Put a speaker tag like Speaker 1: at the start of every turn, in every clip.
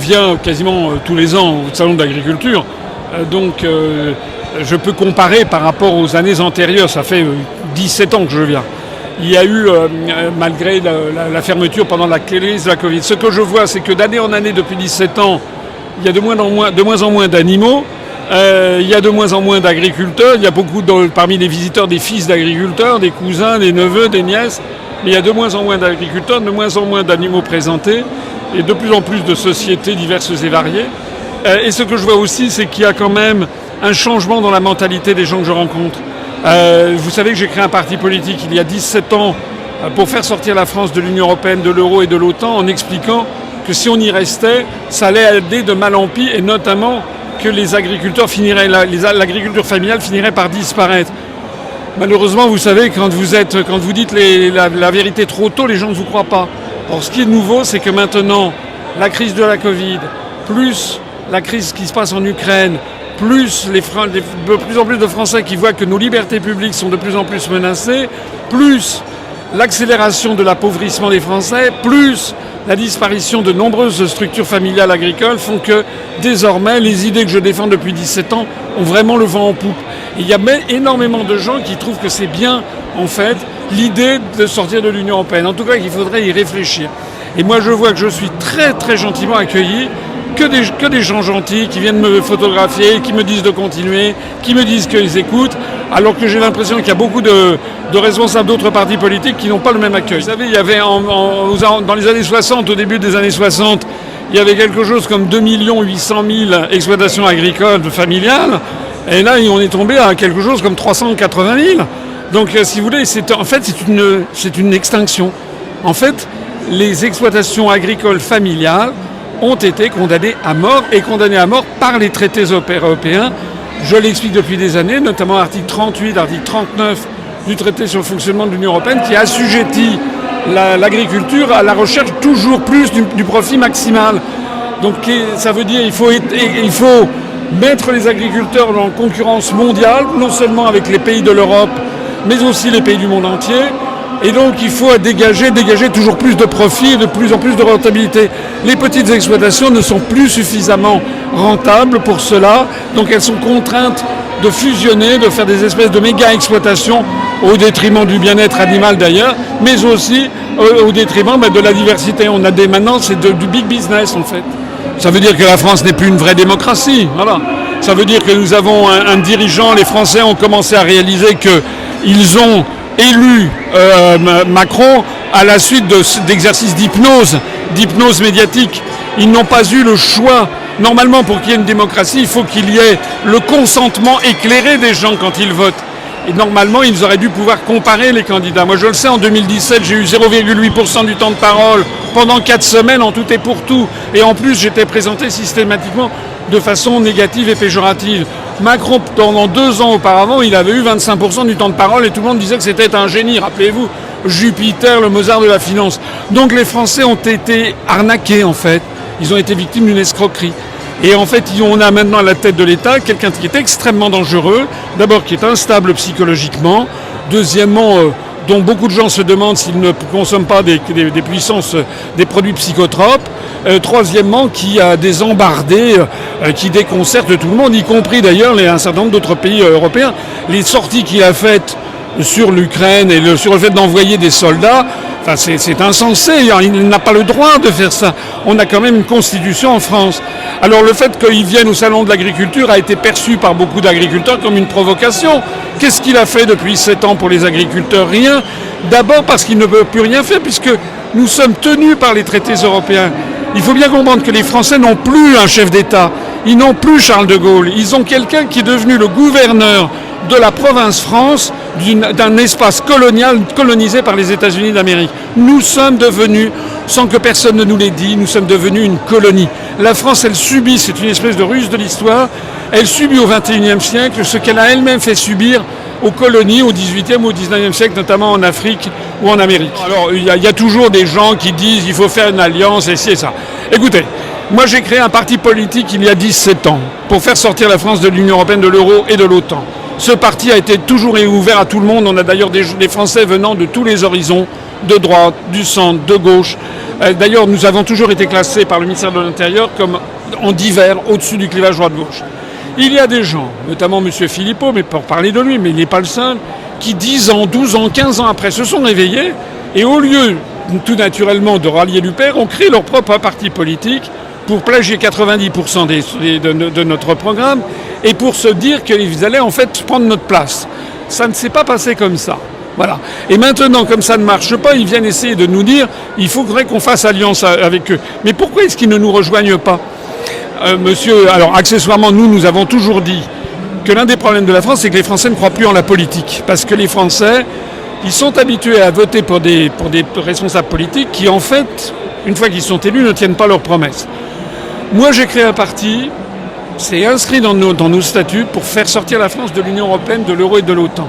Speaker 1: viens quasiment tous les ans au salon de l'agriculture, donc je peux comparer par rapport aux années antérieures. Ça fait 17 ans que je viens. Il y a eu, malgré la fermeture pendant la crise de la Covid, ce que je vois, c'est que d'année en année, depuis 17 ans, il y a de moins en moins d'animaux, il y a de moins en moins d'agriculteurs, il y a beaucoup parmi les visiteurs des fils d'agriculteurs, des cousins, des neveux, des nièces, mais il y a de moins en moins d'agriculteurs, de moins en moins d'animaux présentés, et de plus en plus de sociétés diverses et variées. Et ce que je vois aussi, c'est qu'il y a quand même un changement dans la mentalité des gens que je rencontre. Vous savez que j'ai créé un parti politique il y a 17 ans pour faire sortir la France de l'Union européenne, de l'euro et de l'OTAN, en expliquant que si on y restait, ça allait aller de mal en pis, et notamment que les agriculteurs l'agriculture familiale finirait par disparaître. Malheureusement, vous savez, quand vous dites la vérité trop tôt, les gens ne vous croient pas. Or, ce qui est nouveau, c'est que maintenant, la crise de la Covid, plus la crise qui se passe en Ukraine, plus de plus en plus de Français qui voient que nos libertés publiques sont de plus en plus menacées, plus l'accélération de l'appauvrissement des Français, plus la disparition de nombreuses structures familiales agricoles font que désormais les idées que je défends depuis 17 ans ont vraiment le vent en poupe. Et il y a énormément de gens qui trouvent que c'est bien, en fait, l'idée de sortir de l'Union européenne. En tout cas, qu'il faudrait y réfléchir. Et moi, je vois que je suis très, très gentiment accueilli, que des gens gentils qui viennent me photographier, qui me disent de continuer, qui me disent qu'ils écoutent, alors que j'ai l'impression qu'il y a beaucoup de responsables d'autres partis politiques qui n'ont pas le même accueil. Vous savez, il y avait dans les années 60, au début des années 60, il y avait quelque chose comme 2 800 000 exploitations agricoles familiales, et là, on est tombé à quelque chose comme 380 000. Donc, si vous voulez, c'est une extinction. En fait, les exploitations agricoles familiales ont été condamnées à mort, et condamnées à mort par les traités européens. Je l'explique depuis des années, notamment l'article 38, l'article 39 du traité sur le fonctionnement de l'Union européenne, qui assujettit l'agriculture à la recherche toujours plus du profit maximal. Donc ça veut dire qu'il faut mettre les agriculteurs en concurrence mondiale, non seulement avec les pays de l'Europe, mais aussi les pays du monde entier. Et donc il faut dégager toujours plus de profit et de plus en plus de rentabilité. Les petites exploitations ne sont plus suffisamment rentables pour cela, donc elles sont contraintes de fusionner, de faire des espèces de méga-exploitations au détriment du bien-être animal d'ailleurs, mais aussi au détriment de la diversité. Maintenant, c'est du big business en fait. Ça veut dire que la France n'est plus une vraie démocratie. Voilà. Ça veut dire que nous avons un dirigeant, les Français ont commencé à réaliser qu'ils ont élu Macron à la suite d'exercices d'hypnose médiatique. Ils n'ont pas eu le choix. Normalement, pour qu'il y ait une démocratie, il faut qu'il y ait le consentement éclairé des gens quand ils votent. Et normalement, ils auraient dû pouvoir comparer les candidats. Moi, je le sais, en 2017, j'ai eu 0,8% du temps de parole pendant 4 semaines en tout et pour tout. Et en plus, j'étais présenté systématiquement de façon négative et péjorative. Macron, pendant 2 ans auparavant, il avait eu 25% du temps de parole et tout le monde disait que c'était un génie. Rappelez-vous, Jupiter, le Mozart de la finance. Donc les Français ont été arnaqués, en fait. Ils ont été victimes d'une escroquerie. Et en fait, on a maintenant à la tête de l'État quelqu'un qui est extrêmement dangereux. D'abord, qui est instable psychologiquement. Deuxièmement, dont beaucoup de gens se demandent s'il ne consomme pas des puissances, des produits psychotropes. Troisièmement, qui a des embardés qui déconcertent tout le monde, y compris d'ailleurs un certain nombre d'autres pays européens. Les sorties qu'il a faites sur l'Ukraine et sur le fait d'envoyer des soldats, enfin, c'est insensé, il n'a pas le droit de faire ça. On a quand même une constitution en France. Alors le fait qu'il vienne au salon de l'agriculture a été perçu par beaucoup d'agriculteurs comme une provocation. Qu'est-ce qu'il a fait depuis 7 ans pour les agriculteurs? Rien. D'abord parce qu'il ne peut plus rien faire puisque nous sommes tenus par les traités européens. Il faut bien comprendre que les Français n'ont plus un chef d'État. Ils n'ont plus Charles de Gaulle. Ils ont quelqu'un qui est devenu le gouverneur de la province France, d'un espace colonial colonisé par les États-Unis d'Amérique. Nous sommes devenus, sans que personne ne nous l'ait dit, nous sommes devenus une colonie. La France, elle subit, c'est une espèce de ruse de l'histoire, elle subit au XXIe siècle ce qu'elle a elle-même fait subir aux colonies au XVIIIe ou au XIXe siècle, notamment en Afrique ou en Amérique. Alors, il y a toujours des gens qui disent qu'il faut faire une alliance et ci et ça. Écoutez, moi j'ai créé un parti politique il y a 17 ans pour faire sortir la France de l'Union européenne, de l'euro et de l'OTAN. Ce parti a été toujours ouvert à tout le monde. On a d'ailleurs des Français venant de tous les horizons, de droite, du centre, de gauche. D'ailleurs, nous avons toujours été classés par le ministère de l'Intérieur comme en divers, au-dessus du clivage droite-gauche. Il y a des gens, notamment M. Philippot, mais pour parler de lui, mais il n'est pas le seul, qui 10 ans, 12 ans, 15 ans après se sont réveillés et au lieu, tout naturellement, de rallier l'UPR, ont créé leur propre parti politique pour plagier 90% de notre programme et pour se dire qu'ils allaient en fait prendre notre place. Ça ne s'est pas passé comme ça. Voilà. Et maintenant, comme ça ne marche pas, ils viennent essayer de nous dire il faudrait qu'on fasse alliance avec eux. Mais pourquoi est-ce qu'ils ne nous rejoignent pas ? Monsieur, alors accessoirement, nous avons toujours dit que l'un des problèmes de la France, c'est que les Français ne croient plus en la politique. Parce que les Français, ils sont habitués à voter pour des responsables politiques qui, en fait, une fois qu'ils sont élus, ne tiennent pas leurs promesses. Moi, j'ai créé un parti, c'est inscrit dans nos statuts pour faire sortir la France de l'Union européenne, de l'euro et de l'OTAN.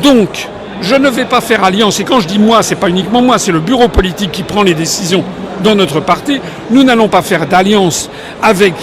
Speaker 1: Donc, je ne vais pas faire alliance. Et quand je dis moi, c'est pas uniquement moi, c'est le bureau politique qui prend les décisions dans notre parti. Nous n'allons pas faire d'alliance avec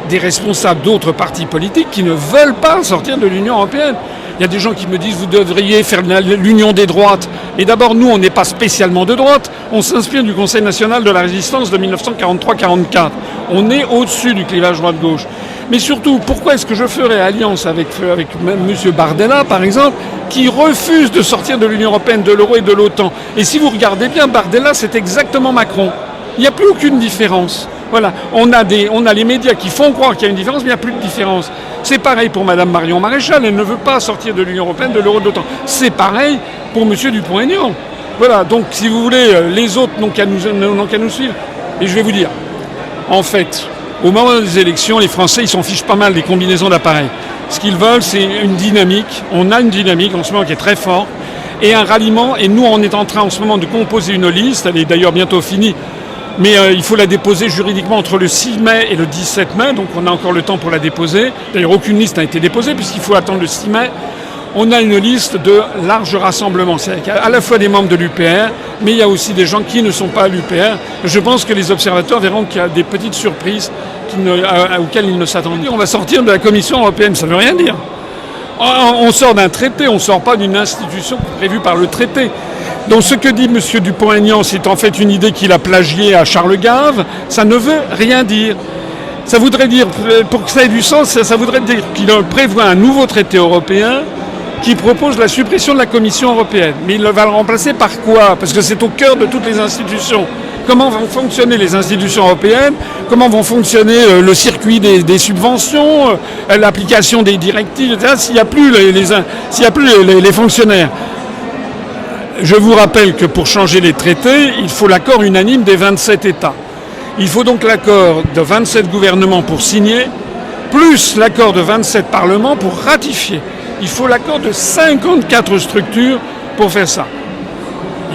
Speaker 1: des responsables d'autres partis politiques qui ne veulent pas sortir de l'Union européenne. Il y a des gens qui me disent vous devriez faire l'union des droites. Et d'abord, nous, on n'est pas spécialement de droite. On s'inspire du Conseil national de la résistance de 1943-44. On est au-dessus du clivage droite-gauche. Mais surtout, pourquoi est-ce que je ferais alliance avec M. Bardella, par exemple, qui refuse de sortir de l'Union européenne, de l'euro et de l'OTAN ? Et si vous regardez bien, Bardella, c'est exactement Macron. Il n'y a plus aucune différence. Voilà. On a les médias qui font croire qu'il y a une différence, mais il n'y a plus de différence. C'est pareil pour Mme Marion Maréchal. Elle ne veut pas sortir de l'Union européenne, de l'euro et de l'OTAN. C'est pareil pour M. Dupont-Aignan. Voilà. Donc, si vous voulez, les autres n'ont qu'à nous suivre. Et je vais vous dire, en fait, au moment des élections, les Français, ils s'en fichent pas mal des combinaisons d'appareils. Ce qu'ils veulent, c'est une dynamique. On a une dynamique en ce moment qui est très forte. Et un ralliement. Et nous, on est en train en ce moment de composer une liste. Elle est d'ailleurs bientôt finie. Mais il faut la déposer juridiquement entre le 6 mai et le 17 mai. Donc on a encore le temps pour la déposer. D'ailleurs, aucune liste n'a été déposée puisqu'il faut attendre le 6 mai. On a une liste de large rassemblement. C'est à la fois des membres de l'UPR, mais il y a aussi des gens qui ne sont pas à l'UPR. Je pense que les observateurs verront qu'il y a des petites surprises auxquelles ils ne s'attendent pas. On va sortir de la Commission européenne, ça ne veut rien dire. On sort d'un traité, on ne sort pas d'une institution prévue par le traité. Donc ce que dit M. Dupont-Aignan, c'est en fait une idée qu'il a plagiée à Charles Gave, ça ne veut rien dire. Ça voudrait dire, pour que ça ait du sens, ça voudrait dire qu'il prévoit un nouveau traité européen qui propose la suppression de la Commission européenne. Mais il va le remplacer par quoi ? Parce que c'est au cœur de toutes les institutions. Comment vont fonctionner les institutions européennes ? Comment vont fonctionner le circuit des subventions, l'application des directives, etc., s'il n'y a plus les fonctionnaires ? Je vous rappelle que pour changer les traités, il faut l'accord unanime des 27 États. Il faut donc l'accord de 27 gouvernements pour signer, plus l'accord de 27 parlements pour ratifier. Il faut l'accord de 54 structures pour faire ça.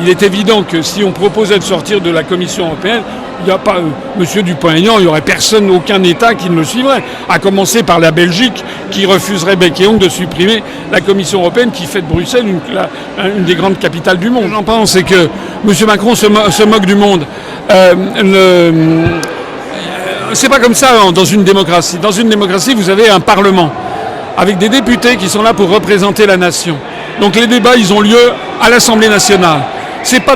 Speaker 1: Il est évident que si on proposait de sortir de la Commission européenne, il n'y a pas M. Dupont-Aignan, il n'y aurait personne, aucun État qui ne le suivrait. À commencer par la Belgique, qui refuserait bec et ongle de supprimer la Commission européenne, qui fait de Bruxelles une des grandes capitales du monde. J'en pense, c'est que M. Macron se moque du monde. C'est pas comme ça dans une démocratie. Dans une démocratie, vous avez un Parlement, avec des députés qui sont là pour représenter la nation. Donc les débats, ils ont lieu à l'Assemblée nationale. C'est pas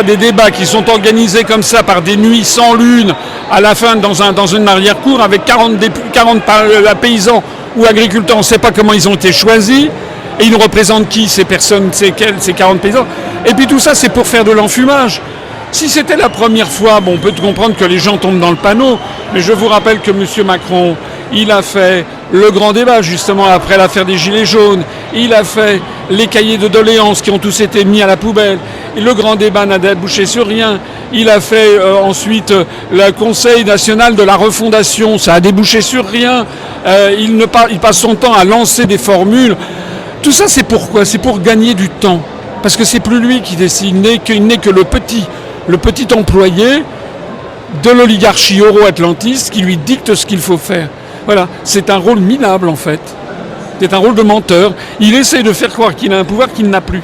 Speaker 1: des débats qui sont organisés comme ça par des nuits sans lune à la fin dans une arrière-cour avec 40 paysans ou agriculteurs. On ne sait pas comment ils ont été choisis et ils représentent qui ces personnes, ces 40 paysans. Et puis tout ça, c'est pour faire de l'enfumage. Si c'était la première fois, on peut comprendre que les gens tombent dans le panneau, mais je vous rappelle que M. Macron, il a fait le grand débat justement après l'affaire des Gilets jaunes, il a fait les cahiers de doléances qui ont tous été mis à la poubelle, et le grand débat n'a débouché sur rien, il a fait ensuite le Conseil national de la refondation, ça a débouché sur rien, il passe son temps à lancer des formules. Tout ça c'est pourquoi ? C'est pour gagner du temps, parce que c'est plus lui qui décide, il n'est que le petit employé de l'oligarchie euro-atlantiste qui lui dicte ce qu'il faut faire. Voilà, c'est un rôle minable en fait. C'est un rôle de menteur. Il essaie de faire croire qu'il a un pouvoir qu'il n'a plus.